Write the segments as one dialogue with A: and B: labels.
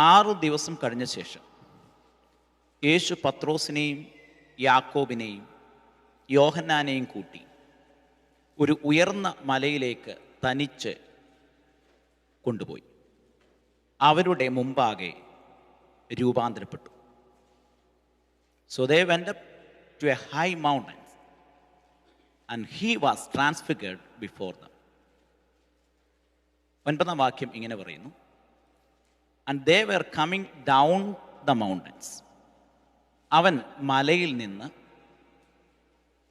A: 6 ദിവസം കഴിഞ്ഞ ശേഷം യേശു പത്രോസിനെയും യാക്കോബിനെയും യോഹന്നാനെയും കൂട്ടി ഒരു ഉയർന്ന മലയിലേക്ക് തനിച്ച് കൊണ്ടുപോയി അവരുടെ മുമ്പാകെ രൂപാന്തരപ്പെട്ടു. So they went up to a high mountain and he was transfigured before them. 9-ാം വാക്യം ഇങ്ങനെ പറയുന്നു, and they were coming down the mountains. അവൻ മലയിൽ നിന്ന്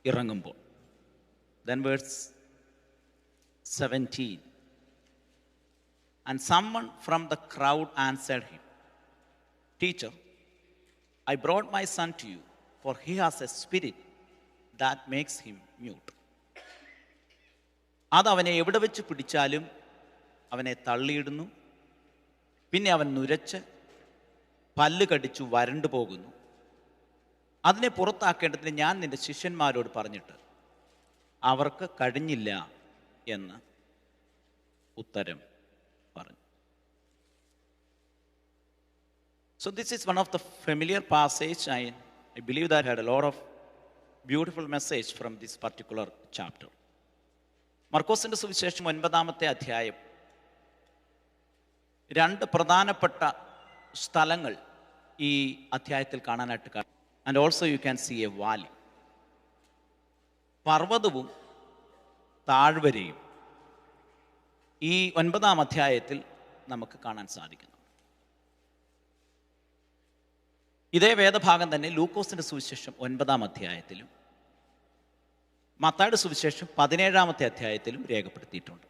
A: ഇറങ്ങുമ്പോൾ. Then verse 17, and someone from the crowd answered him, Teacher, I brought my son to you, for he has a spirit that makes him mute. അത് അവനെ എവിടെ വെച്ച് പിടിച്ചാലും അവനെ തള്ളിയിടുന്നു, പിന്നെ അവൻ നുരച്ച് പല്ല് കടിച്ചു വരണ്ടു പോകുന്നു. അതിനെ പുറത്താക്കേണ്ടതിന് ഞാൻ നിന്റെ ശിഷ്യന്മാരോട് പറഞ്ഞിട്ട് അവർക്ക് കഴിഞ്ഞില്ല എന്ന് ഉത്തരം പറഞ്ഞു. So this is one of the familiar passage. I believe that had a lot of beautiful message from this particular chapter. മർക്കോസിന്റെ സുവിശേഷം 9-ാമത്തെ അധ്യായം 2 പ്രധാനപ്പെട്ട സ്ഥലങ്ങൾ ഈ അധ്യായത്തിൽ കാണാനായിട്ട് കാണും. And also you can see a valley. പർവ്വതവും താഴ്വരയും ഈ 9-ാം അധ്യായത്തിൽ നമുക്ക് കാണാൻ സാധിക്കുന്നു. ഇതേ വേദഭാഗം തന്നെ ലൂക്കോസിന്റെ സുവിശേഷം 9-ാം അധ്യായത്തിലും മത്തായിയുടെ സുവിശേഷം 17-ാമത്തെ അധ്യായത്തിലും രേഖപ്പെടുത്തിയിട്ടുണ്ട്.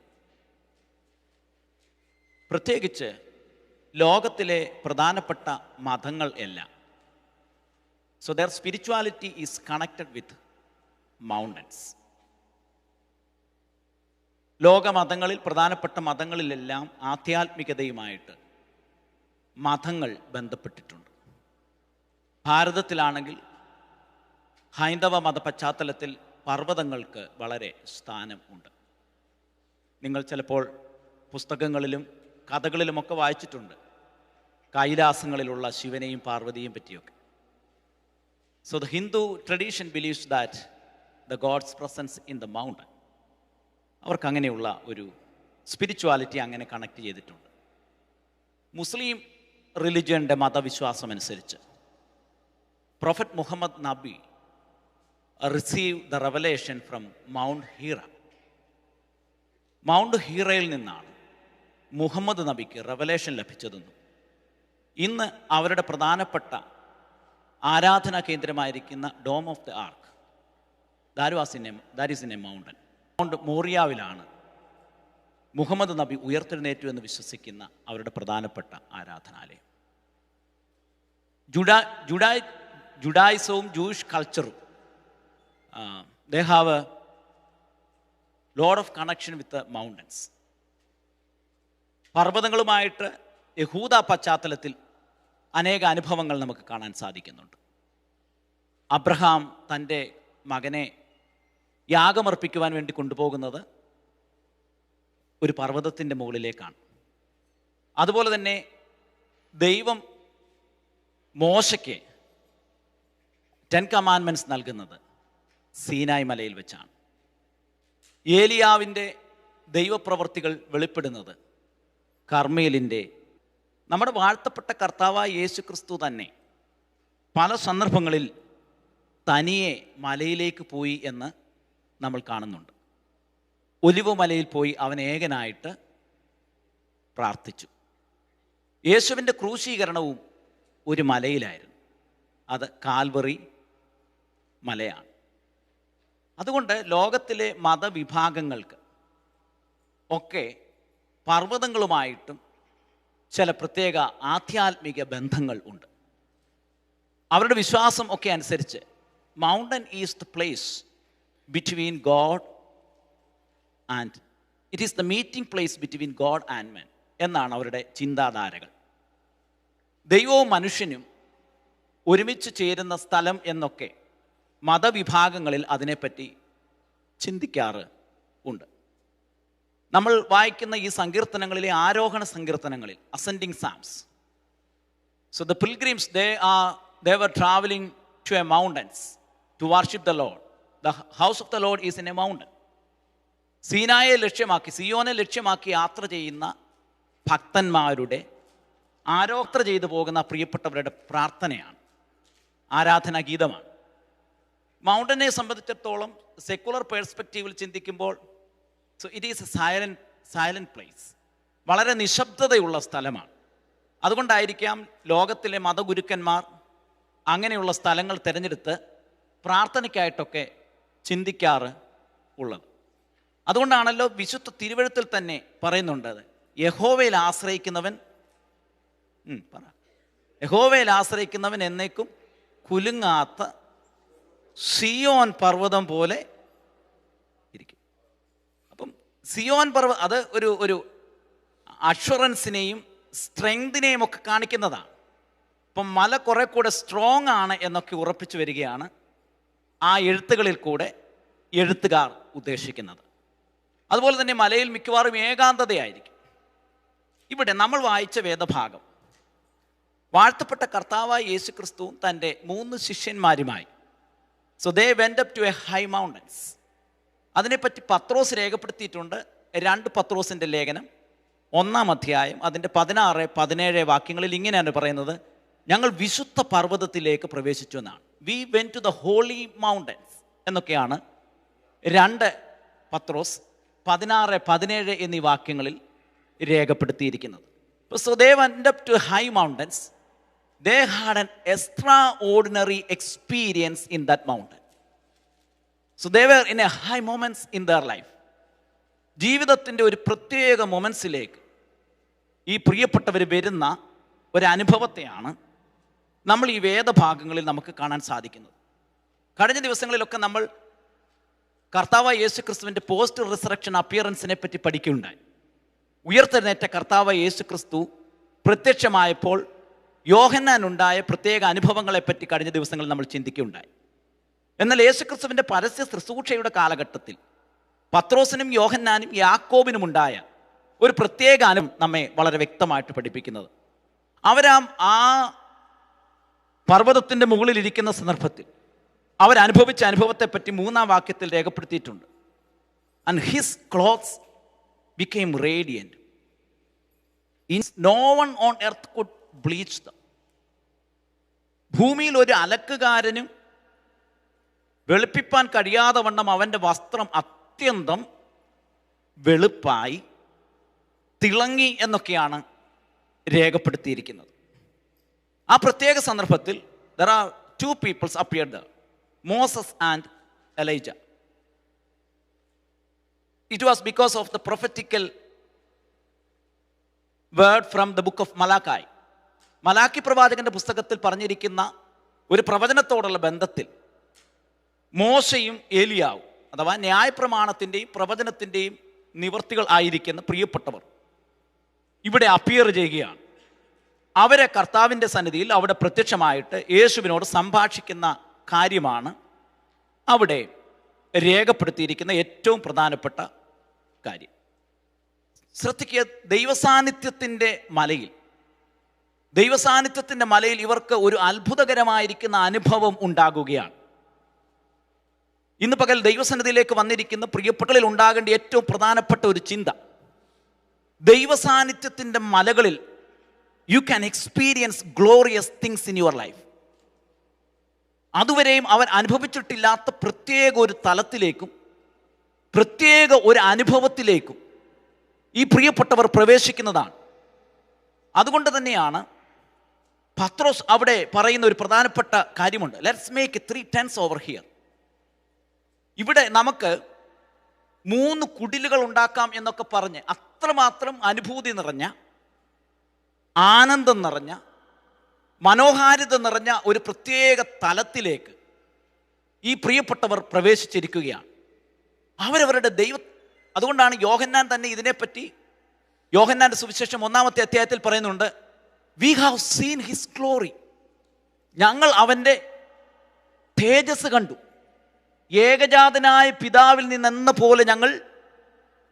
A: പ്രത്യേകിച്ച് ലോകത്തിലെ പ്രധാനപ്പെട്ട മതങ്ങൾ എല്ലാം, so there spirituality is connected with mountains. ലോകമതങ്ങളിൽ പ്രധാനപ്പെട്ട മതങ്ങളിലെല്ലാം ആധ്യാത്മികതയുമായിട്ട് മതങ്ങൾ ബന്ധപ്പെട്ടിട്ടുണ്ട്. ഭാരതത്തിലാണെങ്കിൽ ഹൈന്ദവ മത പശ്ചാത്തലത്തിൽ പർവ്വതങ്ങൾക്ക് വളരെ സ്ഥാനം ഉണ്ട്. നിങ്ങൾ ചിലപ്പോൾ പുസ്തകങ്ങളിലും കഥകളിലുമൊക്കെ വായിച്ചിട്ടുണ്ട് കൈലാസങ്ങളിലുള്ള ശിവനെയും പാർവതിയെയും പറ്റിയൊക്കെ. So the Hindu tradition believes that the gods presence in the mountain. അവർക്ക് അങ്ങനെയുള്ള ഒരു സ്പിരിച്വാലിറ്റി അങ്ങനെ കണക്ട് ചെയ്തിട്ടുണ്ട്. മുസ്ലിം റിലിജിയൻ്റെ മതവിശ്വാസം അനുസരിച്ച് Prophet Muhammad Nabi received the revelation from Mount Hira. Mount ഹീറയിൽ നിന്നാണ് മുഹമ്മദ് നബിക്ക് റെവലേഷൻ ലഭിച്ചതെന്നും ഇന്ന് അവരുടെ പ്രധാനപ്പെട്ട ആരാധനാ കേന്ദ്രമായിരിക്കുന്ന dome of the ark that is in a mountain. Mount മോറിയാവിലാണ് മുഹമ്മദ് നബി ഉയർത്തെഴുന്നേറ്റു എന്ന് വിശ്വസിക്കുന്ന അവരുടെ പ്രധാനപ്പെട്ട ആരാധനാലയം. ജുഡായിസവും ജൂയിഷ് കൾച്ചറും they have a lot of connection with the mountains. പർവ്വതങ്ങളുമായിട്ട് യഹൂദ പശ്ചാത്തലത്തിൽ അനേക അനുഭവങ്ങൾ നമുക്ക് കാണാൻ സാധിക്കുന്നുണ്ട്. അബ്രഹാം തൻ്റെ മകനെ യാഗമർപ്പിക്കുവാൻ വേണ്ടി കൊണ്ടുപോകുന്നത് ഒരു പർവ്വതത്തിൻ്റെ മുകളിലേക്കാണ്. അതുപോലെ തന്നെ ദൈവം മോശയ്ക്ക് 10 കമാൻഡ്മെൻറ്റ്സ് നൽകുന്നത് സീനായ് മലയിൽ വെച്ചാണ്. ഏലിയാവിൻ്റെ ദൈവപ്രവർത്തികൾ വെളിപ്പെടുന്നത് കർമ്മേലിൻ്റെ. നമ്മുടെ വാഴ്ത്തപ്പെട്ട കർത്താവായ യേശു ക്രിസ്തു തന്നെ പല സന്ദർഭങ്ങളിൽ തനിയെ മലയിലേക്ക് പോയി എന്ന് നമ്മൾ കാണുന്നുണ്ട്. ഒലിവ് മലയിൽ പോയി അവൻ ഏകനായിട്ട് പ്രാർത്ഥിച്ചു. യേശുവിൻ്റെ ക്രൂശീകരണവും ഒരു മലയിലായിരുന്നു. അത് കാൽവറി മലയാണ്. അതുകൊണ്ട് ലോകത്തിലെ മതവിഭാഗങ്ങൾക്ക് ഒക്കെ പർവ്വതങ്ങളുമായിട്ടും ചില പ്രത്യേക ആധ്യാത്മിക ബന്ധങ്ങൾ ഉണ്ട്. അവരുടെ വിശ്വാസം ഒക്കെ അനുസരിച്ച് mountain is the place between God and it is the meeting place between God and men എന്നാണ് അവരുടെ ചിന്താധാരകൾ. ദൈവവും മനുഷ്യനും ഒരുമിച്ച് ചേരുന്ന സ്ഥലം എന്നൊക്കെ മതവിഭാഗങ്ങളിൽ അതിനെപ്പറ്റി ചിന്തിക്കാറ് ഉണ്ട്. നമ്മൾ വായിക്കുന്ന ഈ സങ്കീർത്തനങ്ങളിലെ ആരോഹണ സങ്കീർത്തനങ്ങളിൽ, ascending psalms, So the pilgrims, they were traveling to a mountains to worship the Lord. The house of the Lord is in a mountain. സീനായെ ലക്ഷ്യമാക്കി, സിയോനെ ലക്ഷ്യമാക്കി യാത്ര ചെയ്യുന്ന ഭക്തന്മാരുടെ ആരോഗ്യ ചെയ്തു പോകുന്ന പ്രിയപ്പെട്ടവരുടെ പ്രാർത്ഥനയാണ്, ആരാധനാ ഗീതമാണ്. മൗണ്ടനെ സംബന്ധിച്ചിടത്തോളം സെക്കുലർ പേഴ്സ്പെക്റ്റീവിൽ ചിന്തിക്കുമ്പോൾ it is A silent place, വളരെ നിശബ്ദതയുള്ള സ്ഥലമാണ്. അതുകൊണ്ടായിരിക്കാം ലോകത്തിലെ മതഗുരുക്കന്മാർ അങ്ങനെയുള്ള സ്ഥലങ്ങൾ തിരഞ്ഞെടുത്ത് പ്രാർത്ഥനയ്ക്കായിട്ടൊക്കെ ചിന്തിക്കാറ് ഉള്ളത്. അതുകൊണ്ടാണല്ലോ വിശുദ്ധ തിരുവെഴുത്തിൽ തന്നെ പറയുന്നുണ്ട്, യഹോവയിൽ ആശ്രയിക്കുന്നവൻ എന്നേക്കും കുലുങ്ങാത്ത സിയോൻ പർവ്വതം പോലെ ഇരിക്കും. അപ്പം സിയോൻ പർവ്വതം അത് ഒരു അഷ്വറൻസിനെയും സ്ട്രെങ്തിനെയും ഒക്കെ കാണിക്കുന്നതാണ്. അപ്പം മല കുറെ കൂടെ സ്ട്രോങ് ആണ് എന്നൊക്കെ ഉറപ്പിച്ചു വരികയാണ് ആ എഴുത്തുകളിൽ കൂടെ എഴുത്തുകാർ ഉദ്ദേശിക്കുന്നത്. അതുപോലെ തന്നെ മലയിൽ മിക്കവാറും ഏകാന്തതയായിരിക്കും. ഇവിടെ നമ്മൾ വായിച്ച വേദഭാഗം, വാഴ്ത്തപ്പെട്ട കർത്താവായ യേശു ക്രിസ്തുവും തൻ്റെ 3 ശിഷ്യന്മാരുമായി they went up to a high mountains. അതിനെപ്പറ്റി പത്രോസ് രേഖപ്പെടുത്തിയിട്ടുണ്ട്. 2 പത്രോസിൻ്റെ ലേഖനം 1-ാം അധ്യായം അതിൻ്റെ 16-17 വാക്യങ്ങളിൽ ഇങ്ങനെയാണ് പറയുന്നത്, ഞങ്ങൾ വിശുദ്ധ പർവ്വതത്തിലേക്ക് പ്രവേശിച്ചു എന്നാണ്. We went to the holy mountains എന്നൊക്കെയാണ് 2 പത്രോസ് 16-17 എന്നീ വാക്യങ്ങളിൽ രേഖപ്പെടുത്തിയിരിക്കുന്നത്. they went up to high mountains. They had an extraordinary experience in that mountain. They were in a high moments in their life. ജീവിതത്തിൻ്റെ ഒരു പ്രത്യേക മൊമെൻസിലേക്ക് ഈ പ്രിയപ്പെട്ടവർ വരുന്ന ഒരു അനുഭവത്തെയാണ് നമ്മൾ ഈ വേദഭാഗങ്ങളിൽ നമുക്ക് കാണാൻ സാധിക്കുന്നത്. കഴിഞ്ഞ ദിവസങ്ങളിലൊക്കെ നമ്മൾ കർത്താവായ യേശു ക്രിസ്തുവിൻ്റെ പോസ്റ്റ് റിസറക്ഷൻ അപ്പിയറൻസിനെ പറ്റി പഠിക്കുകയുണ്ടായി. ഉയർത്തെഴുന്നേറ്റ കർത്താവായ യേശു ക്രിസ്തു പ്രത്യക്ഷമായപ്പോൾ യോഹന്നാനുണ്ടായ പ്രത്യേക അനുഭവങ്ങളെപ്പറ്റി കഴിഞ്ഞ ദിവസങ്ങളിൽ നമ്മൾ ചിന്തിക്കുകയുണ്ടായി. എന്നാൽ യേശുക്രിസ്തുവിൻ്റെ പരസ്യ ശുശ്രൂഷയുടെ കാലഘട്ടത്തിൽ പത്രോസിനും യോഹന്നാനും യാക്കോബിനുമുണ്ടായ ഒരു പ്രത്യേക അനുഭവം നമ്മെ വളരെ വ്യക്തമായിട്ട് പഠിപ്പിക്കുന്നത്. ആ പർവ്വതത്തിൻ്റെ മുകളിലിരിക്കുന്ന സന്ദർഭത്തിൽ അവരനുഭവിച്ച അനുഭവത്തെപ്പറ്റി 3-ാം വാക്യത്തിൽ രേഖപ്പെടുത്തിയിട്ടുണ്ട്. And his clothes became radiant. No one on earth could bleach them. ഭൂമിയിൽ ഒരു അലക്കുകാരനും വെളുപ്പിപ്പാൻ കഴിയാതെ വണ്ണം അവൻ്റെ വസ്ത്രം അത്യന്തം വെളുപ്പായി തിളങ്ങി എന്നൊക്കെയാണ് രേഖപ്പെടുത്തിയിരിക്കുന്നത്. ആ പ്രത്യേക സന്ദർഭത്തിൽ there are 2 people appeared there, Moses and Elijah. It was because of the prophetical word from the book of Malachi. Malachi പ്രവാചകന്റെ പുസ്തകത്തിൽ പറഞ്ഞിരിക്കുന്ന ഒരു പ്രവചനത്തോടുള്ള ബന്ധത്തിൽ മോശയും ഏലിയാവും, അഥവാ ന്യായപ്രമാണത്തിൻ്റെയും പ്രവചനത്തിൻ്റെയും നിവർത്തികൾ ആയിരിക്കുന്ന പ്രിയപ്പെട്ടവർ ഇവിടെ അപ്പിയർ ചെയ്യുകയാണ്. അവരെ കർത്താവിൻ്റെ സന്നിധിയിൽ അവിടെ പ്രത്യക്ഷമായിട്ട് യേശുവിനോട് സംഭാഷിക്കുന്ന കാര്യമാണ് അവിടെ രേഖപ്പെടുത്തിയിരിക്കുന്ന ഏറ്റവും പ്രധാനപ്പെട്ട കാര്യം. ശ്രദ്ധിക്കുക, ദൈവസാന്നിധ്യത്തിൻ്റെ മലയിൽ ഇവർക്ക് ഒരു അത്ഭുതകരമായിരിക്കുന്ന അനുഭവം ഉണ്ടാകുകയാണ്. ഇന്ന് പകൽ ദൈവസന്നിധിയിലേക്ക് വന്നിരിക്കുന്ന പ്രിയപ്പെട്ടവരിൽ ഉണ്ടാകേണ്ട ഏറ്റവും പ്രധാനപ്പെട്ട ഒരു ചിന്ത, ദൈവസാന്നിധ്യത്തിൻ്റെ മലകളിൽ you can experience glorious things in your life. അതുവരെയും അവൻ അനുഭവിച്ചിട്ടില്ലാത്ത പ്രത്യേക ഒരു തലത്തിലേക്കും പ്രത്യേക ഒരു അനുഭവത്തിലേക്കും ഈ പ്രിയപ്പെട്ടവർ പ്രവേശിക്കുന്നതാണ്. അതുകൊണ്ട് തന്നെയാണ് പത്രോസ് അവിടെ പറയുന്ന ഒരു പ്രധാനപ്പെട്ട കാര്യമുണ്ട്. Let's make 3 tents over here. ഇവിടെ നമുക്ക് 3 കുടിലുകൾ ഉണ്ടാക്കാം എന്നൊക്കെ പറഞ്ഞ് അത്രമാത്രം അനുഭൂതി നിറഞ്ഞ, ആനന്ദം നിറഞ്ഞ, മനോഹാരിത നിറഞ്ഞ ഒരു പ്രത്യേക തലത്തിലേക്ക് ഈ പ്രിയപ്പെട്ടവർ പ്രവേശിച്ചിരിക്കുകയാണ്. അവരവരുടെ അതുകൊണ്ടാണ് യോഹന്നാൻ തന്നെ ഇതിനെപ്പറ്റി യോഹന്നാന്റെ സുവിശേഷം 1-ാമത്തെ അധ്യായത്തിൽ പറയുന്നുണ്ട്, V have scene his glory. ഞങ്ങൾ അവൻ്റെ തേജസ് കണ്ടു, ഏകജാതനായ പിതാവിൽ നിന്നെന്ന പോലെ ഞങ്ങൾ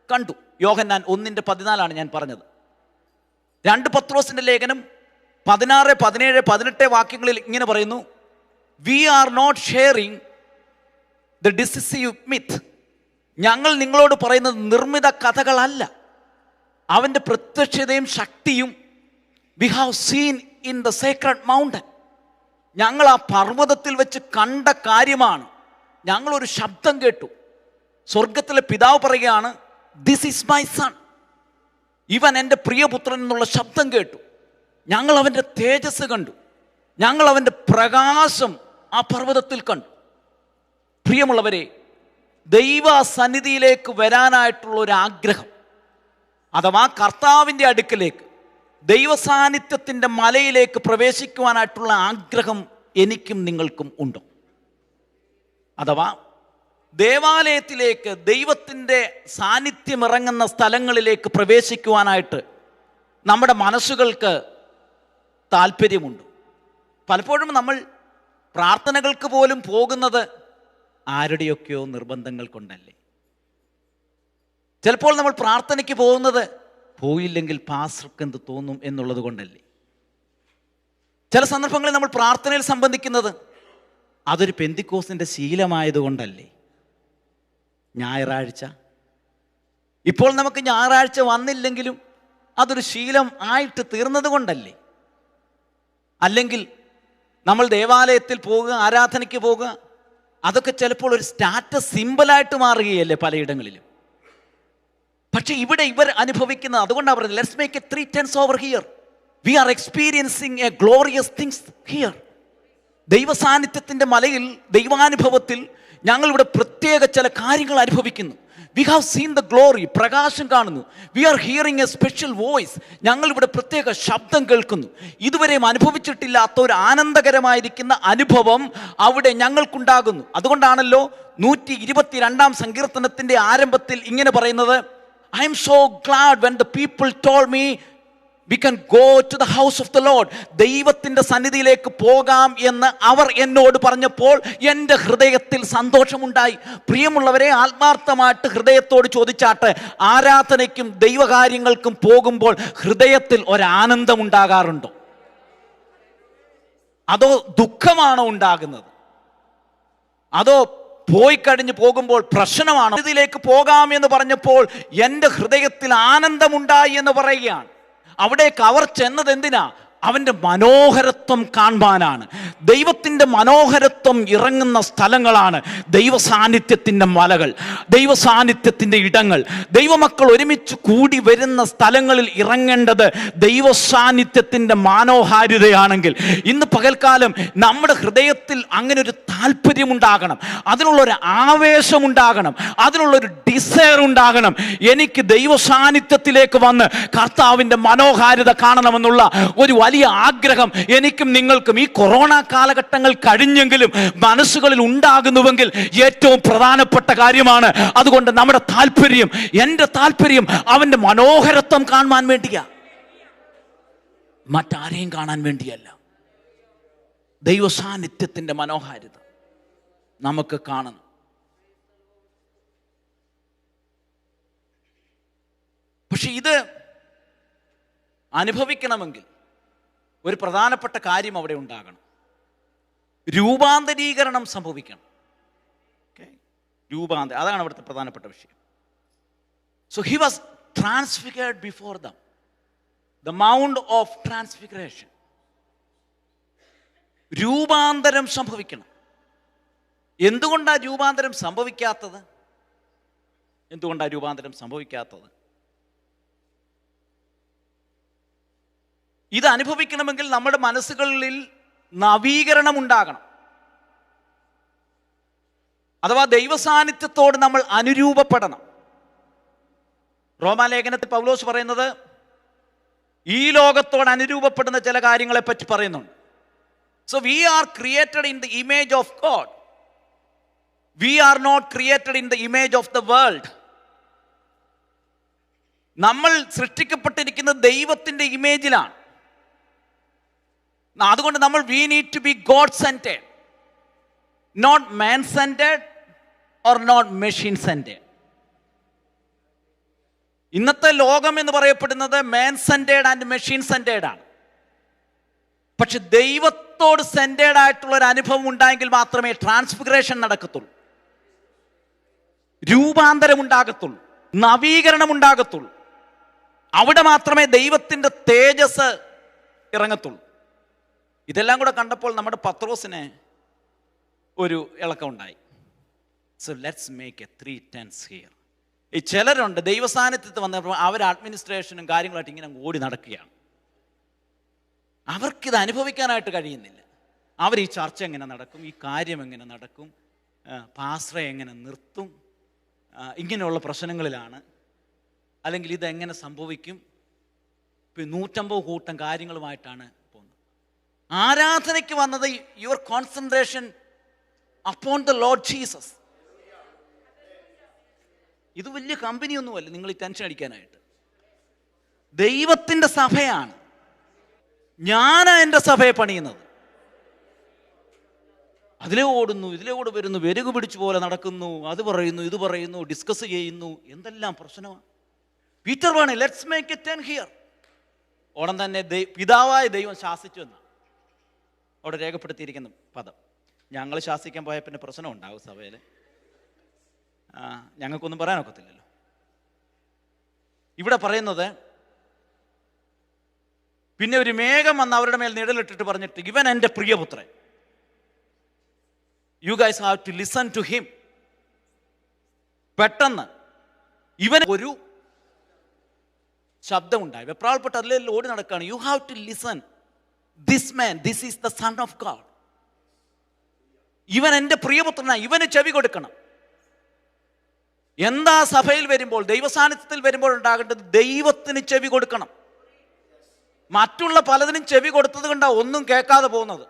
A: കണ്ടു. യോഹന്നാൻ 1:14 ഞാൻ പറഞ്ഞത്. 2 പത്രോസിൻ്റെ ലേഖനം 16, 17, 18 വാക്യങ്ങളിൽ ഇങ്ങനെ പറയുന്നു, we are not sharing the decisive myth. ഞങ്ങൾ നിങ്ങളോട് പറയുന്നത് നിർമ്മിത കഥകളല്ല, അവൻ്റെ പ്രത്യക്ഷതയും ശക്തിയും we have seen in the sacred mountain. ഞങ്ങൾ ആ പർവ്വതത്തിൽ വെച്ച് കണ്ട കാര്യമാണ്. ഞങ്ങളൊരു ശബ്ദം കേട്ടു. സ്വർഗത്തിലെ പിതാവ് പറയുകയാണ്, ദിസ് ഈസ് മൈ സൺ, ഇവൻ എൻ്റെ പ്രിയപുത്രൻ എന്നുള്ള ശബ്ദം കേട്ടു. ഞങ്ങൾ അവൻ്റെ തേജസ് കണ്ടു, ഞങ്ങൾ അവൻ്റെ പ്രകാശം ആ പർവ്വതത്തിൽ കണ്ടു. പ്രിയമുള്ളവരെ, ദൈവ സന്നിധിയിലേക്ക് വരാനായിട്ടുള്ള ഒരു ആഗ്രഹം, അഥവാ കർത്താവിൻ്റെ അടുക്കലേക്ക്, ദൈവസാന്നിധ്യത്തിൻ്റെ മലയിലേക്ക് പ്രവേശിക്കുവാനായിട്ടുള്ള ആഗ്രഹം എനിക്കും നിങ്ങൾക്കും ഉണ്ടോ? അഥവാ ദേവാലയത്തിലേക്ക്, ദൈവത്തിൻ്റെ സാന്നിധ്യം ഇറങ്ങുന്ന സ്ഥലങ്ങളിലേക്ക് പ്രവേശിക്കുവാനായിട്ട് നമ്മുടെ മനസ്സുകൾക്ക് താല്പര്യമുണ്ട്. പലപ്പോഴും നമ്മൾ പ്രാർത്ഥനകൾക്ക് പോലും പോകുന്നത് ആരുടെയൊക്കെയോ നിർബന്ധങ്ങൾ കൊണ്ടല്ലേ. ചിലപ്പോൾ നമ്മൾ പ്രാർത്ഥനയ്ക്ക് പോകുന്നത് പോയില്ലെങ്കിൽ പാസ്റ്റർക്ക് എന്ത് തോന്നും എന്നുള്ളത് കൊണ്ടല്ലേ. ചില സന്ദർഭങ്ങളിൽ നമ്മൾ പ്രാർത്ഥനയിൽ സംബന്ധിക്കുന്നത് അതൊരു പെന്തിക്കോസിൻ്റെ ശീലമായതുകൊണ്ടല്ലേ. ഞായറാഴ്ച, ഇപ്പോൾ നമുക്ക് ഞായറാഴ്ച വന്നില്ലെങ്കിലും അതൊരു ശീലം ആയിട്ട് തീർന്നത് കൊണ്ടല്ലേ. അല്ലെങ്കിൽ നമ്മൾ ദേവാലയത്തിൽ പോകുക, ആരാധനയ്ക്ക് പോകുക, അതൊക്കെ ചിലപ്പോൾ ഒരു സ്റ്റാറ്റസ് സിമ്പിളായിട്ട് മാറുകയല്ലേ പലയിടങ്ങളിലും. പക്ഷെ ഇവിടെ ഇവർ അനുഭവിക്കുന്നത്, അതുകൊണ്ടാണ് പറയുന്നത്, let's make a 3 tenths over here. We are experiencing a glorious things here. ദൈവസാന്നിധ്യത്തിൻ്റെ മലയിൽ, ദൈവാനുഭവത്തിൽ ഞങ്ങളിവിടെ പ്രത്യേക ചില കാര്യങ്ങൾ അനുഭവിക്കുന്നു. We have seen the glory, പ്രകാശം കാണുന്നു. We are hearing a special voice, ഞങ്ങളിവിടെ പ്രത്യേക ശബ്ദം കേൾക്കുന്നു. ഇതുവരെയും അനുഭവിച്ചിട്ടില്ലാത്ത ഒരു ആനന്ദകരമായിരിക്കുന്ന അനുഭവം അവിടെ ഞങ്ങൾക്കുണ്ടാകുന്നു. അതുകൊണ്ടാണല്ലോ 122 സങ്കീർത്തനത്തിൻ്റെ ആരംഭത്തിൽ ഇങ്ങനെ പറയുന്നത്, I am so glad when the people told me we can go to the house of the Lord. ദൈവത്തിൻ്റെ സന്നിധിയിലേക്ക് പോകാം എന്ന് അവർ എന്നോട് പറഞ്ഞപ്പോൾ എൻ്റെ ഹൃദയത്തിൽ സന്തോഷമുണ്ടായി. പ്രിയമുള്ളവരെ, ആത്മാർത്ഥമായിട്ട് ഹൃദയത്തോട് ചോദിച്ചാട്ട്, ആരാധനയ്ക്കും ദൈവകാര്യങ്ങൾക്കും പോകുമ്പോൾ ഹൃദയത്തിൽ ഒരാനന്ദം ഉണ്ടാകാറുണ്ടോ? അതോ ദുഃഖമാണോ ഉണ്ടാകുന്നത്? അതോ പോയി കഴിഞ്ഞ് പോകുമ്പോൾ പ്രശ്നമാണോ? ഇതിലേക്ക് പോകാമെന്ന് പറഞ്ഞപ്പോൾ എൻ്റെ ഹൃദയത്തിൽ ആനന്ദമുണ്ടായി എന്ന് പറയുകയാണ്. അവിടേക്ക് അവർ ചെന്നത് എന്തിനാ? അവൻ്റെ മനോഹരത്വം കാണുവാനാണ്. ദൈവത്തിൻ്റെ മനോഹരത്വം ഇറങ്ങുന്ന സ്ഥലങ്ങളാണ് ദൈവസാന്നിധ്യത്തിൻ്റെ മലകൾ, ദൈവസാന്നിധ്യത്തിൻ്റെ ഇടങ്ങൾ. ദൈവമക്കൾ ഒരുമിച്ച് കൂടി വരുന്ന സ്ഥലങ്ങളിൽ ഇറങ്ങേണ്ടത് ദൈവസാന്നിധ്യത്തിൻ്റെ മനോഹാരിതയാണെങ്കിൽ, ഇന്ന് പകൽക്കാലം നമ്മുടെ ഹൃദയത്തിൽ അങ്ങനെ ഒരു താല്പര്യമുണ്ടാകണം, അതിനുള്ളൊരു ആവേശമുണ്ടാകണം, അതിനുള്ളൊരു ഡിസയർ ഉണ്ടാകണം. എനിക്ക് ദൈവസാന്നിധ്യത്തിലേക്ക് വന്ന് കർത്താവിൻ്റെ മനോഹാരിത കാണണമെന്നുള്ള ഒരു വലിയ ആഗ്രഹം എനിക്കും നിങ്ങൾക്കും ഈ കൊറോണ കാലഘട്ടങ്ങൾ കഴിഞ്ഞെങ്കിലും മനസ്സുകളിൽ ഉണ്ടാകുന്നുവെങ്കിൽ ഏറ്റവും പ്രധാനപ്പെട്ട കാര്യമാണ്. അതുകൊണ്ട് നമ്മുടെ താല്പര്യം, എൻ്റെ താല്പര്യം അവൻ്റെ മനോഹരത്വം കാണാൻ വേണ്ടിയാ, മറ്റാരെയും കാണാൻ വേണ്ടിയല്ല. ദൈവസാന്നിധ്യത്തിൻ്റെ മനോഹാരിത നമുക്ക് കാണണം. പക്ഷെ ഇത് അനുഭവിക്കണമെങ്കിൽ ഒരു പ്രധാനപ്പെട്ട കാര്യം അവിടെ ഉണ്ടാകണം. രൂപാന്തരീകരണം സംഭവിക്കണം. അതാണ് അവിടുത്തെ പ്രധാനപ്പെട്ട വിഷയം. So he was transfigured before dum, the mount of transfiguration. രൂപാന്തരം സംഭവിക്കണം. എന്തുകൊണ്ടാണ് രൂപാന്തരം സംഭവിക്കാത്തത്? ഇത് അനുഭവിക്കണമെങ്കിൽ നമ്മുടെ മനസ്സുകളിൽ നവീകരണം ഉണ്ടാകണം. അഥവാ ദൈവസാന്നിധ്യത്തോട് നമ്മൾ അനുരൂപപ്പെടണം. റോമാലേഖനത്തിൽ പൗലോസ് പറയുന്നത് ഈ ലോകത്തോട് അനുരൂപപ്പെടുന്ന ചില കാര്യങ്ങളെ പറ്റി പറയുന്നുണ്ട്. So we are created in the image of God. We are not created in the image of the world. നമ്മൾ സൃഷ്ടിക്കപ്പെട്ടിരിക്കുന്നത് ദൈവത്തിൻ്റെ ഇമേജിലാണ്. അതുകൊണ്ട് നമ്മൾ we need to be God centered, not man centered or not machine centered. ഇന്നത്തെ ലോകം എന്ന് പറയപ്പെടുന്നത് man centered and machine centered ആണ്. പക്ഷെ ദൈവത്തോട് സെൻറ്റേഡ് ആയിട്ടുള്ള ഒരു അനുഭവം ഉണ്ടായെങ്കിൽ മാത്രമേ ട്രാൻസ്ഫിഗറേഷൻ നടക്കത്തുള്ളൂ, രൂപാന്തരം ഉണ്ടാകത്തുള്ളൂ, നവീകരണം ഉണ്ടാകത്തുള്ളൂ. അവിടെ മാത്രമേ ദൈവത്തിൻ്റെ തേജസ് ഇറങ്ങത്തുള്ളൂ. ഇതെല്ലാം കൂടെ കണ്ടപ്പോൾ നമ്മുടെ പത്രോസിന് ഒരു ഇളക്കം ഉണ്ടായി. So let's make a 3 tents here. ഈ ചിലരുണ്ട് ദൈവസാന്നിധ്യത്തിൽ വന്നപ്പോൾ അവർ അഡ്മിനിസ്ട്രേഷനും കാര്യങ്ങളായിട്ട് ഇങ്ങനെ ഓടി നടക്കുകയാണ്. അവർക്കിത് അനുഭവിക്കാനായിട്ട് കഴിയുന്നില്ല. അവർ ഈ ചർച്ച എങ്ങനെ നടക്കും, ഈ കാര്യം എങ്ങനെ നടക്കും, പാസ്റ്ററെ എങ്ങനെ നിർത്തും, ഇങ്ങനെയുള്ള പ്രശ്നങ്ങളിലാണ്. അല്ലെങ്കിൽ ഇതെങ്ങനെ സംഭവിക്കും. 150 കൂട്ടം കാര്യങ്ങളുമായിട്ടാണ് പോകുന്നത്. ആരാധനയ്ക്ക് വന്നത് your concentration upon the Lord Jesus. ഇത് വലിയ കമ്പനിയൊന്നുമല്ല നിങ്ങൾ ഈ ടെൻഷൻ അടിക്കാനായിട്ട്. ദൈവത്തിൻ്റെ സഭയാണ്. ഞാനാ എൻ്റെ സഭയെ പണിയുന്നത്. അതിലെ ഓടുന്നു, ഇതിലെ ഓട് വരുന്നു, വെരുകു പിടിച്ചു പോലെ നടക്കുന്നു, അത് പറയുന്നു, ഇത് പറയുന്നു, ഡിസ്കസ് ചെയ്യുന്നു, എന്തെല്ലാം പ്രശ്നമാണ്. പീറ്റർ പറഞ്ഞു ലെറ്റ്സ് മേക്ക് എ 10 ഹിയർ. ഉടൻ തന്നെ പിതാവായ ദൈവം ശാസിച്ചു എന്നാണ് അവിടെ രേഖപ്പെടുത്തിയിരിക്കുന്ന പദം. ഞങ്ങൾ ശാസിക്കാൻ പോയ പിന്നെ പ്രശ്നം ഉണ്ടാവും സഭയിൽ. ഞങ്ങൾക്കൊന്നും പറയാനൊക്കത്തില്ലല്ലോ. ഇവിടെ പറയുന്നത് പിന്നെ ഒരു മേഘം വന്ന് അവരുടെ മേൽ നിഴലിട്ടിട്ട് പറഞ്ഞിട്ട് ഇവൻ എൻ്റെ പ്രിയപുത്രൻ, you guys have to listen to him. പെട്ടെന്ന് ഇവൻ ഒരു ശബ്ദമുണ്ടായി. വെപ്രാൾപ്പെട്ട് അതിൽ ഓടി നടക്കുകയാണ്. You have to listen this man, this is the son of God. ഇവൻ എൻ്റെ പ്രിയപുത്രനാണ്, ഇവന് ചെവി കൊടുക്കണം. എന്താ സഭയിൽ വരുമ്പോൾ, ദൈവസാന്നിധ്യത്തിൽ വരുമ്പോൾ ഉണ്ടാകേണ്ടത്? ദൈവത്തിന് ചെവി കൊടുക്കണം. മറ്റുള്ള പലതിനും ചെവി കൊടുത്തത് കൊണ്ടാണ് ഒന്നും കേൾക്കാതെ പോകുന്നത്.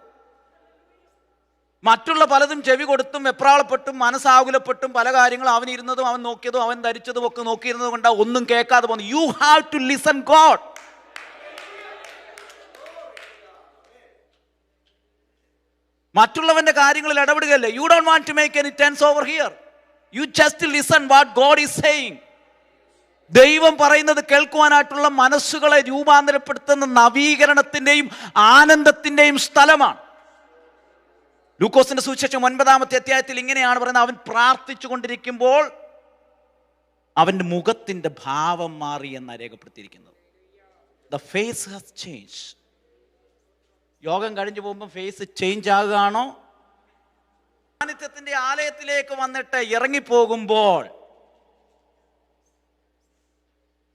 A: മറ്റുള്ള പലതും ചെവി കൊടുത്തും വെപ്രാളപ്പെട്ടും മനസ്സാകുലപ്പെട്ടും പല കാര്യങ്ങളും അവൻ ഇരുന്നതും അവൻ നോക്കിയതും അവൻ ധരിച്ചതും ഒക്കെ നോക്കിയിരുന്നത് കൊണ്ടാണ് ഒന്നും കേൾക്കാതെ പോകുന്നത്. You have to listen God. മറ്റുള്ളവന്റെ കാര്യങ്ങളിൽ ഇടപെടുകയല്ലേ. You don't want to make any tents over here. You just listen what God is saying. ദൈവം പറയുന്നത് കേൾക്കുവാനായിട്ടുള്ള മനസ്സുകളെ രൂപാന്തരപ്പെടുത്തുന്ന നവീകരണത്തിന്റെയും ആനന്ദത്തിന്റെയും സ്ഥലമാണ്. ലൂക്കോസിന്റെ സുവിശേഷം 9-ാമത്തെ അധ്യായത്തിൽ ഇങ്ങനെയാണ് പറയുന്നത്. അവൻ പ്രാർത്ഥിച്ചു കൊണ്ടിരിക്കുമ്പോൾ അവന്റെ മുഖത്തിന്റെ ഭാവം മാറി എന്നാണ് രേഖപ്പെടുത്തിയിരിക്കുന്നത്. The face has change. യോഗം കഴിഞ്ഞു പോകുമ്പോൾ ഫേസ് ചേഞ്ച് ആകുകയാണോ? സാന്നിധ്യത്തിന്റെ ആലയത്തിലേക്ക് വന്നിട്ട് ഇറങ്ങിപ്പോകുമ്പോൾ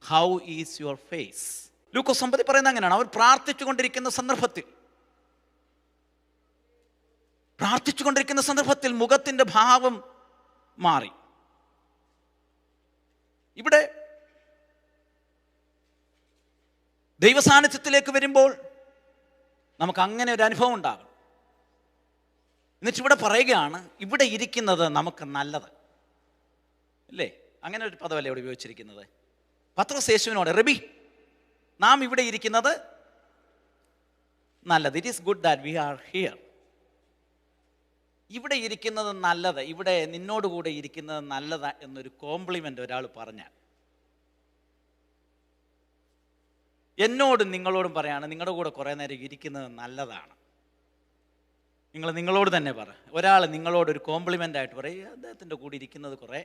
A: how is your face? Lukose 9 പറയുന്നത് അങ്ങനെയാണ്. അവൻ പ്രാർത്ഥിച്ചുകൊണ്ടിരിക്കുന്ന സന്ദർഭത്തിൽ മുഖത്തിന്റെ ഭാവം മാറി. ഇവിടെ ദൈവസാന്നിധ്യത്തിലേക്ക് വരുമ്പോൾ നമുക്ക് അങ്ങനെ ഒരു അനുഭവം ഉണ്ടാകും. എന്നിട്ട് ഇവിടെ പറയുകയാണ്, ഇവിടെ ഇരിക്കുന്നത് നമുക്ക് നല്ലത് അല്ലേ? അങ്ങനെ ഒരു പദമല്ലേ ഇവിടെ ഉപയോഗിച്ചിരിക്കുന്നത്. പത്രോസ് യേശുവിനോട്, റബി, നാം ഇവിടെ ഇരിക്കുന്നത് നല്ലത്. It is good that we are here. ഇവിടെ ഇരിക്കുന്നത് നല്ലത്, ഇവിടെ നിന്നോടുകൂടെ ഇരിക്കുന്നത് നല്ലത് എന്നൊരു കോംപ്ലിമെൻ്റ് ഒരാൾ പറഞ്ഞാൽ, എന്നോടും നിങ്ങളോടും പറയാണ്, നിങ്ങളുടെ കൂടെ കുറേ നേരം ഇരിക്കുന്നത് നല്ലതാണ്. നിങ്ങളോട് തന്നെ പറ. ഒരാൾ നിങ്ങളോട് ഒരു കോംപ്ലിമെൻ്റ് ആയിട്ട് പറയും, അദ്ദേഹത്തിൻ്റെ കൂടെ ഇരിക്കുന്നത് കുറേ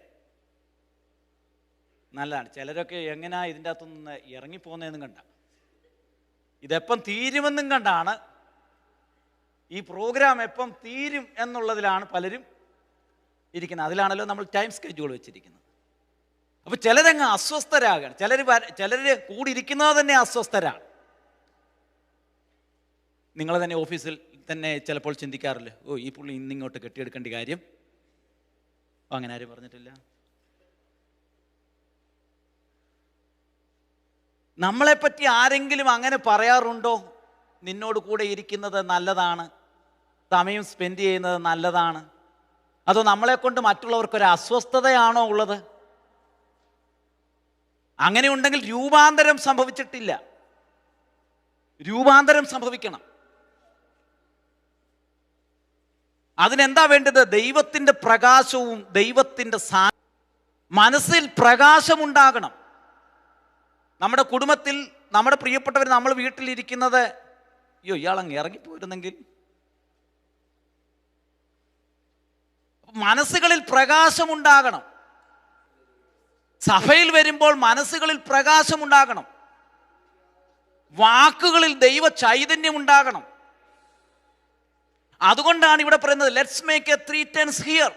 A: നല്ലതാണ്. ചിലരൊക്കെ എങ്ങനെയാ ഇതിൻ്റെ അകത്തുനിന്ന് ഇറങ്ങിപ്പോകുന്നതെന്നും കണ്ട, ഇതെപ്പം തീരുമെന്നും കണ്ടാണ്, ഈ പ്രോഗ്രാം എപ്പം തീരും എന്നുള്ളതിലാണ് പലരും ഇരിക്കുന്നത്. അതിലാണല്ലോ നമ്മൾ ടൈം സ്കെഡ്യൂൾ വെച്ചിരിക്കുന്നത്. അപ്പോൾ ചിലരങ്ങ് അസ്വസ്ഥരാകാണ്. ചിലർ കൂടി ഇരിക്കുന്നത് തന്നെ അസ്വസ്ഥരാണ്. നിങ്ങൾ തന്നെ ഓഫീസിൽ തന്നെ ചിലപ്പോൾ ചിന്തിക്കാറില്ല, ഓ ഈ പുള്ളി ഇന്നിങ്ങോട്ട് കെട്ടിയെടുക്കേണ്ട കാര്യം അങ്ങനെ ആരും പറഞ്ഞിട്ടില്ല. നമ്മളെപ്പറ്റി ആരെങ്കിലും അങ്ങനെ പറയാറുണ്ടോ? നിന്നോട് കൂടെ ഇരിക്കുന്നത് നല്ലതാണ്, സമയം സ്പെൻഡ് ചെയ്യുന്നത് നല്ലതാണ്. അതോ നമ്മളെ കൊണ്ട് മറ്റുള്ളവർക്കൊരു അസ്വസ്ഥതയാണോ ഉള്ളത്? അങ്ങനെ ഉണ്ടെങ്കിൽ രൂപാന്തരം സംഭവിച്ചിട്ടില്ല. രൂപാന്തരം സംഭവിക്കണം. അതിനെന്താ വേണ്ടത്? ദൈവത്തിൻ്റെ പ്രകാശവും ദൈവത്തിൻ്റെ മനസ്സിൽ പ്രകാശമുണ്ടാകണം. നമ്മുടെ കുടുംബത്തിൽ നമ്മുടെ പ്രിയപ്പെട്ടവർ നമ്മൾ വീട്ടിലിരിക്കുന്നത് അയ്യോ ഇയാളങ്ങ് ഇറങ്ങിപ്പോയിരുന്നെങ്കിൽ. മനസ്സുകളിൽ പ്രകാശമുണ്ടാകണം. സഭയിൽ വരുമ്പോൾ മനസ്സുകളിൽ പ്രകാശമുണ്ടാകണം. വാക്കുകളിൽ ദൈവ ചൈതന്യം ഉണ്ടാകണം. അതുകൊണ്ടാണ് ഇവിടെ പറയുന്നത് let's make a 3 turns here.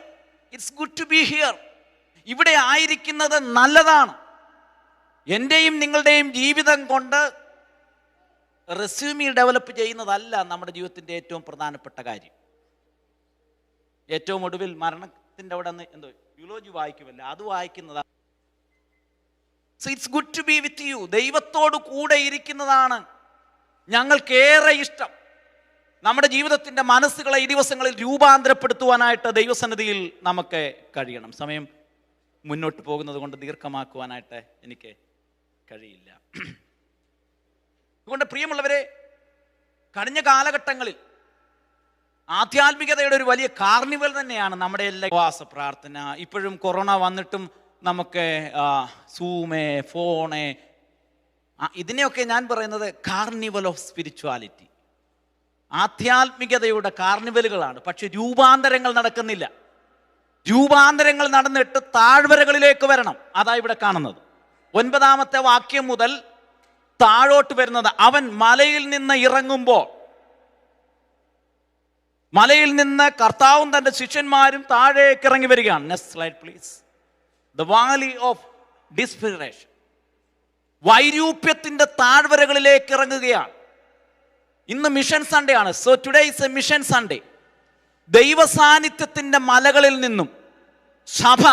A: It's good to be here. ഇവിടെ ആയിരിക്കുന്നത് നല്ലതാണ്. എൻ്റെയും നിങ്ങളുടെയും ജീവിതം കൊണ്ട് റെസ്യൂമി ഡെവലപ്പ് ചെയ്യുന്നതല്ല നമ്മുടെ ജീവിതത്തിൻ്റെ ഏറ്റവും പ്രധാനപ്പെട്ട കാര്യം. ഏറ്റവും ഒടുവിൽ മരണത്തിൻ്റെ അവിടെ നിന്ന് എന്തോ യുലോജി വായിക്കുമല്ലോ, അത് വായിക്കുന്നതാണ്. So it's good to be with you. ദൈവത്തോട് കൂടെ ഇരിക്കുന്നതാണ് ഞങ്ങൾക്കേറെ ഇഷ്ടം. നമ്മുടെ ജീവിതത്തിൻ്റെ മനസ്സുകളെ ഈ ദിവസങ്ങളിൽ രൂപാന്തരപ്പെടുത്തുവാനായിട്ട് ദൈവസന്നിധിയിൽ നമുക്ക് കഴിയണം. സമയം മുന്നോട്ട് പോകുന്നത് കൊണ്ട് ദീർഘമാക്കുവാനായിട്ട് എനിക്ക് കഴിയില്ല. അതുകൊണ്ട് പ്രിയമുള്ളവരെ, കഴിഞ്ഞ കാലഘട്ടങ്ങളിൽ ആധ്യാത്മികതയുടെ ഒരു വലിയ കാർണിവൽ തന്നെയാണ് നമ്മുടെ എല്ലാ ഉപവാസ പ്രാർത്ഥന. ഇപ്പോഴും കൊറോണ വന്നിട്ടും നമുക്ക് സൂമ്, ഫോണ്, ഇതിനെയൊക്കെ ഞാൻ പറയുന്നത് കാർണിവൽ ഓഫ് സ്പിരിച്വാലിറ്റി, ആധ്യാത്മികതയുടെ കാർണിവലുകളാണ്. പക്ഷെ രൂപാന്തരങ്ങൾ നടക്കുന്നില്ല. രൂപാന്തരങ്ങൾ നടന്നിട്ട് താഴ്വരകളിലേക്ക് വരണം. അതാ ഇവിടെ കാണുന്നത്. 9-ാമത്തെ വാക്യം മുതൽ താഴോട്ട് വരുന്നത്, അവൻ മലയിൽ നിന്ന് ഇറങ്ങുമ്പോൾ, മലയിൽ നിന്ന് കർത്താവും തൻ്റെ ശിഷ്യന്മാരും താഴേക്ക് ഇറങ്ങി വരികയാണ്. Next slide please. The valley of desperation, വൈരൂപ്യത്തിൻ്റെ താഴ്വരകളിലേക്ക് ഇറങ്ങുകയാണ്. ഇന്ന് മിഷൻ സൺഡേ ആണ്. So today is a mission Sunday. ദൈവസാന്നിധ്യത്തിൻ്റെ മലകളിൽ നിന്നും സഭ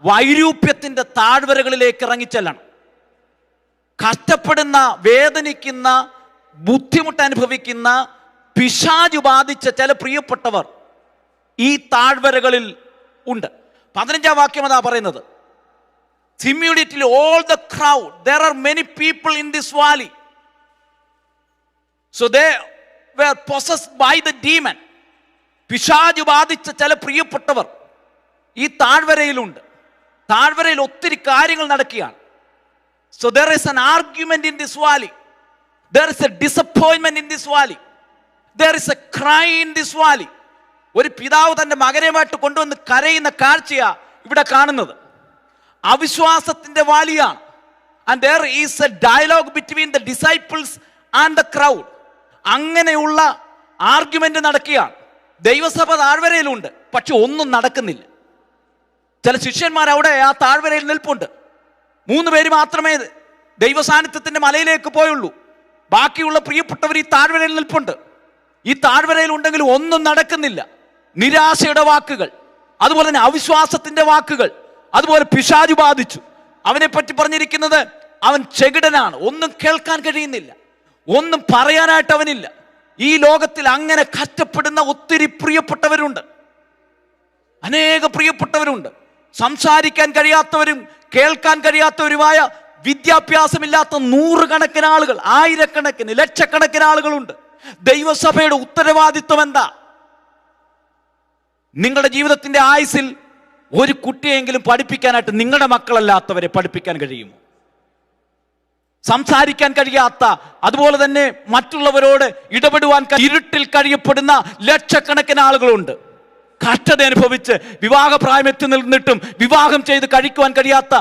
A: വൈരൂപ്യത്തിൻ്റെ താഴ്വരകളിലേക്ക് ഇറങ്ങിച്ചെല്ലണം. കഷ്ടപ്പെടുന്ന, വേദനിക്കുന്ന, ബുദ്ധിമുട്ട് അനുഭവിക്കുന്ന, പിശാചു ബാധിച്ച ചില പ്രിയപ്പെട്ടവർ ഈ താഴ്വരകളിൽ ഉണ്ട്. 15-ാം വാക്യം അതാ പറയുന്നത്. Immediately all the crowd, there are many people in this valley. So they were possessed by the demon. പിശാചു ബാധിച്ച ചില പ്രിയപ്പെട്ടവർ ഈ താഴ്വരയിലുണ്ട്. താഴ്വരയിൽ ഒത്തിരി കാര്യങ്ങൾ നടക്കുകയാണ്. So there is an argument in this valley. There is a disappointment in this valley. There is a cry in this valley. ഒരു പിതാവ് തൻ്റെ മകനുമായിട്ട് കൊണ്ടുവന്ന് കരയുന്ന കാഴ്ചയാ ഇവിടെ കാണുന്നത്. അവിശ്വാസത്തിൻ്റെ വാലിയാണ്. And there is a dialogue between the disciples and the crowd. അങ്ങനെയുള്ള argument നടക്കുകയാണ്. ദൈവസഭ താഴ്വരയിലുണ്ട്, പക്ഷെ ഒന്നും നടക്കുന്നില്ല. ചില ശിഷ്യന്മാർ അവിടെ ആ താഴ്വരയിൽ നിൽപ്പുണ്ട്. 3 പേര് മാത്രമേ ദൈവസാന്നിധ്യത്തിന്റെ മലയിലേക്ക് പോയുള്ളൂ. ബാക്കിയുള്ള പ്രിയപ്പെട്ടവർ ഈ താഴ്വരയിൽ നിൽപ്പുണ്ട്. ഈ താഴ്വരയിൽ ഉണ്ടെങ്കിലും ഒന്നും നടക്കുന്നില്ല. നിരാശയുടെ വാക്കുകൾ, അതുപോലെ തന്നെ അവിശ്വാസത്തിന്റെ വാക്കുകൾ, അതുപോലെ പിശാചു ബാധിച്ചു. അവനെ പറ്റി പറഞ്ഞിരിക്കുന്നത് അവൻ ചെകിടനാണ്, ഒന്നും കേൾക്കാൻ കഴിയുന്നില്ല, ഒന്നും പറയാനായിട്ട് അവനില്ല. ഈ ലോകത്തിൽ അങ്ങനെ കഷ്ടപ്പെടുന്ന ഒത്തിരി പ്രിയപ്പെട്ടവരുണ്ട്, അനേക പ്രിയപ്പെട്ടവരുണ്ട്. സംസാരിക്കാൻ കഴിയാത്തവരും കേൾക്കാൻ കഴിയാത്തവരുമായ, വിദ്യാഭ്യാസമില്ലാത്ത 100 കണക്കിന് ആളുകൾ, 1000കണക്കിന്, ലക്ഷക്കണക്കിന് ആളുകളുണ്ട്. ദൈവസഭയുടെ ഉത്തരവാദിത്വം എന്താ? നിങ്ങളുടെ ജീവിതത്തിന്റെ ആയുസിൽ ഒരു കുട്ടിയെങ്കിലും പഠിപ്പിക്കാനായിട്ട് നിങ്ങളുടെ മക്കളല്ലാത്തവരെ പഠിപ്പിക്കാൻ കഴിയുമോ? സംസാരിക്കാൻ കഴിയാത്ത, അതുപോലെ തന്നെ മറ്റുള്ളവരോട് ഇടപെടുവാൻ ഇരുട്ടിൽ കഴിയപ്പെടുന്ന ലക്ഷക്കണക്കിന് ആളുകളുണ്ട്. കഷ്ടത അനുഭവിച്ച് വിവാഹപ്രായമെത്തി നിന്നിട്ടും വിവാഹം ചെയ്ത് കഴിക്കുവാൻ കഴിയാത്ത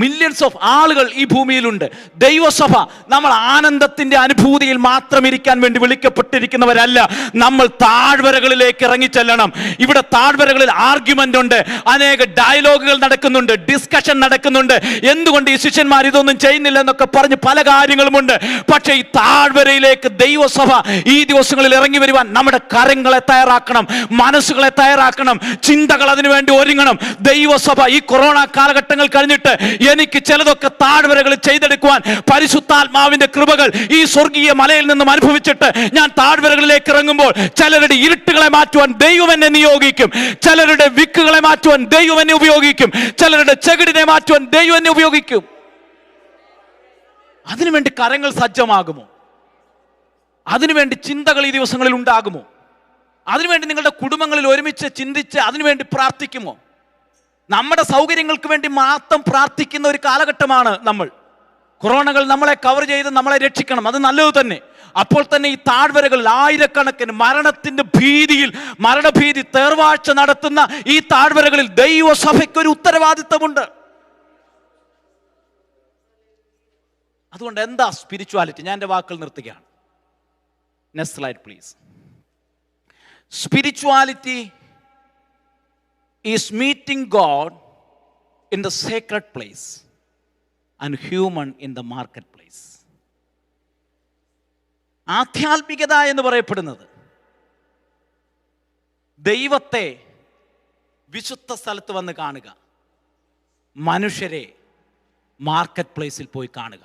A: മില്യൺസ് ഓഫ് ആളുകൾ ഈ ഭൂമിയിലുണ്ട്. ദൈവസഭ നമ്മൾ ആനന്ദത്തിന്റെ അനുഭൂതിയിൽ മാത്രം ഇരിക്കാൻ വേണ്ടി വിളിക്കപ്പെട്ടിരിക്കുന്നവരല്ല. നമ്മൾ താഴ്വരകളിലേക്ക് ഇറങ്ങിച്ചെല്ലണം. ഇവിടെ താഴ്വരകളിൽ ആർഗ്യുമെന്റ് ഉണ്ട്, അനേക ഡയലോഗുകൾ നടക്കുന്നുണ്ട്, ഡിസ്കഷൻ നടക്കുന്നുണ്ട്. എന്തുകൊണ്ട് ഈ ശിഷ്യന്മാർ ഇതൊന്നും ചെയ്യുന്നില്ല എന്നൊക്കെ പറഞ്ഞ് പല കാര്യങ്ങളുമുണ്ട്. പക്ഷേ ഈ താഴ്വരയിലേക്ക് ദൈവസഭ ഈ ദിവസങ്ങളിൽ ഇറങ്ങി വരുവാൻ നമ്മുടെ കരങ്ങളെ തയ്യാറാക്കണം, മനസ്സുകളെ തയ്യാറാക്കണം, ചിന്തകൾ അതിനുവേണ്ടി ഒരുങ്ങണം. ദൈവസഭ ഈ കൊറോണ കാലഘട്ടങ്ങൾ കഴിഞ്ഞിട്ട് എനിക്ക് ചിലതൊക്കെ താഴ്വരകളിൽ ചെയ്തെടുക്കുവാൻ പരിശുദ്ധാത്മാവിന്റെ കൃപകൾ ഈ സ്വർഗീയ മലയിൽ നിന്നും അനുഭവിച്ചിട്ട് ഞാൻ താഴ്വരകളിലേക്ക് ഇറങ്ങുമ്പോൾ ചിലരുടെ ഇരുട്ടുകളെ മാറ്റുവാൻ ദൈവം എന്നെ നിയോഗിക്കും, ചിലരുടെ വിക്കുകളെ മാറ്റുവാൻ ദൈവം എന്നെ ഉപയോഗിക്കും, ചിലരുടെ ചെകിടിനെ മാറ്റുവാൻ ദൈവം എന്നെ ഉപയോഗിക്കും. അതിനുവേണ്ടി കരങ്ങൾ സജ്ജമാകുമോ? അതിനുവേണ്ടി ചിന്തകൾ ഈ ദിവസങ്ങളിൽ ഉണ്ടാകുമോ? അതിനുവേണ്ടി നിങ്ങളുടെ കുടുംബങ്ങളിൽ ഒരുമിച്ച് ചിന്തിച്ച് അതിനുവേണ്ടി പ്രാർത്ഥിക്കുമോ? നമ്മുടെ സൗകര്യങ്ങൾക്ക് വേണ്ടി മാത്രം പ്രാർത്ഥിക്കുന്ന ഒരു കാലഘട്ടമാണ് നമ്മൾ. കൊറോണകൾ നമ്മളെ കവർ ചെയ്ത് നമ്മളെ രക്ഷിക്കണം, അത് നല്ലത് തന്നെ. അപ്പോൾ തന്നെ ഈ താഴ്വരകളിൽ ആയിരക്കണക്കിന് മരണഭീതി തേർവാഴ്ച നടത്തുന്ന ഈ താഴ്വരകളിൽ ദൈവസഭയ്ക്ക് ഒരു ഉത്തരവാദിത്തമുണ്ട്. അതുകൊണ്ട് എന്താ സ്പിരിച്വാലിറ്റി? ഞാൻ എൻ്റെ വാക്കുകൾ നിർത്തുകയാണ്. Next slide please. Spirituality is meeting God in the sacred place and human in the market place. ആധ്യാത്മികത എന്ന് പറയപ്പെടുന്നത് ദൈവത്തെ വിശുദ്ധ സ്ഥലത്ത് വന്ന് കാണുക, മനുഷ്യരെ മാർക്കറ്റ് പ്ലേസിൽ പോയി കാണുക,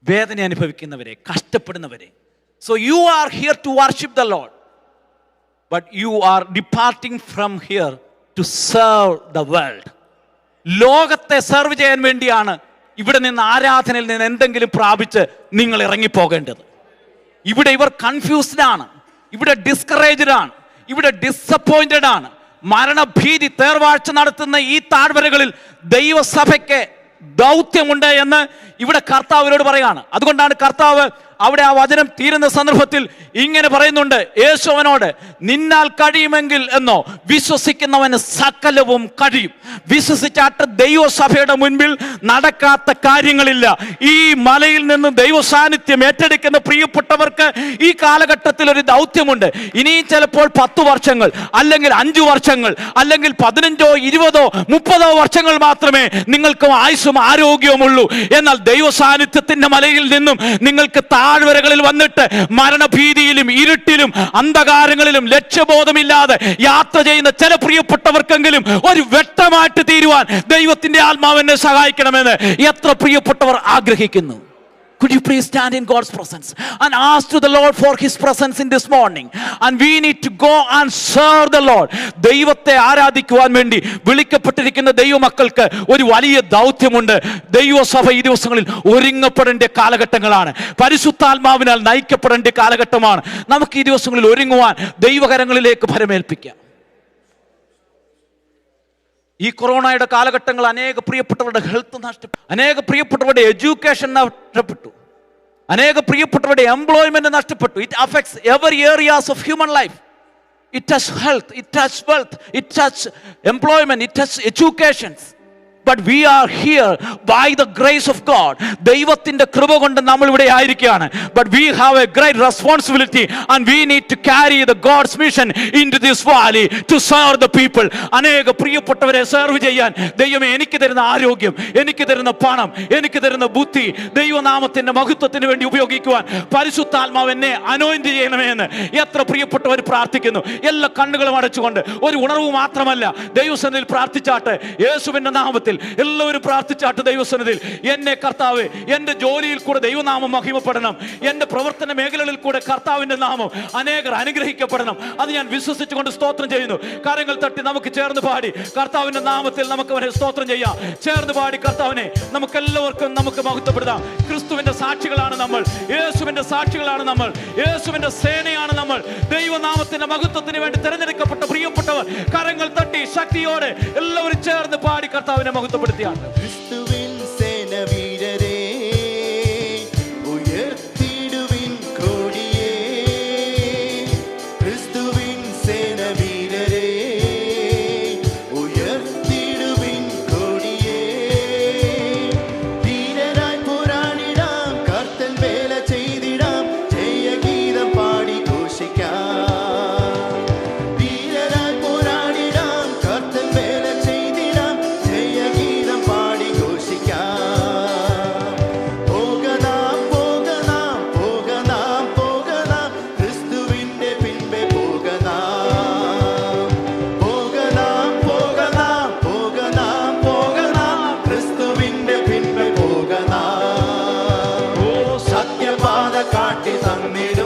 A: വേദന അനുഭവിക്കുന്നവരെ, കഷ്ടപ്പെടുന്നവരെ. So you are here to worship the Lord, but you are departing from here to serve the world. ലോകത്തെ സെർവ് ചെയ്യാൻ വേണ്ടിയാണ് ഇവിടെ നിന്ന്, ആരാധനയിൽ നിന്ന് എന്തെങ്കിലും പ്രാപിച്ച് നിങ്ങൾ ഇറങ്ങിപ്പോകേണ്ടത്. ഇവിടെ ഇവർ കൺഫ്യൂസ്ഡ് ആണ്, ഇവിടെ ഡിസ്കറേജ്ഡ് ആണ്, ഇവിടെ ഡിസപ്പോയിന്റഡ് ആണ്. മരണഭീതി തേർവാഴ്ച നടത്തുന്ന ഈ താഴ്വരകളിൽ ദൈവസഭയ്ക്ക് ദൗത്യമുണ്ട് എന്ന് ഇവിടെ കർത്താവിനോട് പറയാണ്. അതുകൊണ്ടാണ് കർത്താവ് അവിടെ ആ വചനം തീരുന്ന സന്ദർഭത്തിൽ ഇങ്ങനെ പറയുന്നുണ്ട്, യേശുവിനോട് നിന്നാൽ കഴിയുമെങ്കിൽ എന്നോ, വിശ്വസിക്കുന്നവന് സകലവും കഴിയും. വിശ്വസിച്ചാട്ട് ദൈവസഭയുടെ മുൻപിൽ നടക്കാത്ത കാര്യങ്ങളില്ല. ഈ മലയിൽ നിന്ന് ദൈവ സാന്നിധ്യം ഏറ്റെടുക്കുന്ന പ്രിയപ്പെട്ടവർക്ക് ഈ കാലഘട്ടത്തിൽ ഒരു ദൗത്യമുണ്ട്. ഇനിയും ചിലപ്പോൾ 10 വർഷങ്ങൾ, അല്ലെങ്കിൽ 5 വർഷങ്ങൾ, അല്ലെങ്കിൽ 15, 20, 30 വർഷങ്ങൾ മാത്രമേ നിങ്ങൾക്ക് ആയുസ്സും ആരോഗ്യവുമുള്ളൂ. എന്നാൽ ദൈവ സാന്നിധ്യത്തിന്റെ മലയിൽ നിന്നും നിങ്ങൾക്ക് താഴ്വരകളിൽ വന്നിട്ട് മരണഭീതിയിലും ഇരുട്ടിലും അന്ധകാരങ്ങളിലും ലക്ഷ്യബോധമില്ലാതെ യാത്ര ചെയ്യുന്ന ചില പ്രിയപ്പെട്ടവർക്കെങ്കിലും ഒരു വെട്ടമായിട്ട് തീരുവാൻ ദൈവത്തിന്റെ ആത്മാവിനെ സഹായിക്കണമെന്ന് എത്ര പ്രിയപ്പെട്ടവർ ആഗ്രഹിക്കുന്നു. Could you please stand in God's presence and ask to the Lord for His presence in this morning? And we need to go and serve the Lord. ദൈവത്തെ ആരാധിക്കുവാൻ വേണ്ടി വിളിക്കപ്പെട്ടിരിക്കുന്ന ദൈവമക്കൾക്ക് ഒരു വലിയ ദൗത്യമുണ്ട്. ദൈവസഭ ഈ ദിവസങ്ങളിൽ ഒരുങ്ങപ്പെടേണ്ട കാലഘട്ടങ്ങളാണ്. പരിശുദ്ധാത്മാവിനാൽ നയിക്കപ്പെടേണ്ട കാലഘട്ടമാണ്. നമുക്ക് ഈ ദിവസങ്ങളിൽ ഒരുങ്ങുവാൻ ദൈവകരങ്ങളിലേക്ക് ഭരമേൽപ്പിക്കാം. ഈ കൊറോണയുടെ കാലഘട്ടങ്ങൾ അനേക പ്രിയപ്പെട്ടവരുടെ ഹെൽത്ത് നഷ്ടപ്പെട്ടു, അനേക പ്രിയപ്പെട്ടവരുടെ എഡ്യൂക്കേഷൻ നഷ്ടപ്പെട്ടു, അനേക പ്രിയപ്പെട്ടവരുടെ എംപ്ലോയ്മെന്റ് നഷ്ടപ്പെട്ടു. It affects every areas of human life. It touch health, it touch wealth, it touch employment, it touch educations. But we are here by the grace of God. ദൈവത്തിന്റെ കൃപ കൊണ്ട് നമ്മൾ ഇവിടെ ആയിരിക്കുകയാണ്. But we have a great responsibility and we need to carry the God's mission into this valley to serve the people. അനേക പ്രിയപ്പെട്ടവരെ serve ചെയ്യാൻ ദൈവമേ എനിക്ക് തരുന്ന ആരോഗ്യം, എനിക്ക് തരുന്ന പണം, എനിക്ക് തരുന്ന ബുദ്ധി ദൈവനാമത്തിന്റെ മഹത്വത്തിന് വേണ്ടി ഉപയോഗിക്കുവാൻ പരിശുദ്ധാത്മാവ് എന്നെ അനോയിന്റ് ചെയ്യണമേ എന്ന് എത്ര പ്രിയപ്പെട്ടവർ പ്രാർത്ഥിക്കുന്നു. എല്ലാ കണ്ണുകളും അടച്ചുകൊണ്ട് ഒരു ഉണർവ് മാത്രമല്ല, ദൈവസന്നിധിയിൽ പ്രാർത്ഥിച്ചാട്ട്, യേശുവിന്റെ നാമത്തിൽ എല്ലാവരും പ്രാർത്ഥിച്ചാട്ട് ദൈവസന്നിധിയിൽ, എന്നെ കർത്താവ് എൻ്റെ ജോലിയിൽ കൂടെ ദൈവനാമം മഹിമപ്പെടണം, എൻ്റെ പ്രവർത്തന മേഖലകളിൽ കൂടെ കർത്താവിൻ്റെ നാമം അനേകർ അനുഗ്രഹിക്കപ്പെടണം. അത് ഞാൻ വിശ്വസിച്ചുകൊണ്ട് സ്തോത്രം ചെയ്യുന്നു. കാര്യങ്ങൾ തട്ടി നമുക്ക് ചേർന്ന് പാടി കർത്താവിൻ്റെ നാമത്തിൽ നമുക്ക് അവനെ സ്തോത്രം ചെയ്യാം. ചേർന്ന് പാടി കർത്താവിനെ നമുക്കെല്ലാവർക്കും നമുക്ക് മഹത്വപ്പെടുത്താം. ക്രിസ്തുവിൻ്റെ സാക്ഷികളാണ് നമ്മൾ, യേശുവിൻ്റെ സാക്ഷികളാണ് നമ്മൾ, യേശുവിൻ്റെ സേനയാണ് നമ്മൾ. ദൈവനാമത്തിന്റെ മഹത്വത്തിന് വേണ്ടി തിരഞ്ഞെടുക്കപ്പെട്ട പ്രിയപ്പെട്ടവർ കരങ്ങൾ തട്ടി ശക്തിയോടെ എല്ലാവരും ചേർന്ന് പാടി കർത്താവിനെ മഹത്വപ്പെടുത്തിയാണ്.
B: ക്രിസ്തുവിൻ സേന വീരരേ ഉയർത്തിടുവിൻ കൊടിയേ, ക്രിസ്തുവിൻ സേന വീരരേ ഉയർത്തിടുവിൻ കൊടിയേ, ധീരരായി പോരാടിടാം, കർത്തൻ വേല ചെയ്തിടാം, ജയഗീതം പാടി ഘോഷിക്കാം. ധീരരായി പോരാടിടാം, കർത്തൻ വേല ചെയ്തിടാം, ജയഗീതം പാടി ഘോഷിക്കാം. പോകനാം പോകനാം പോകനാം പോകനാം, ക്രിസ്തുവിന്റെ പിൻപേ പോകനാം. പോകനാം പോകനാം പോകനാം പോകനാം, ക്രിസ്തുവിന്റെ പിൻപേ പോകനാം. ഓ സത്യപാത കാട്ടി തന്നിട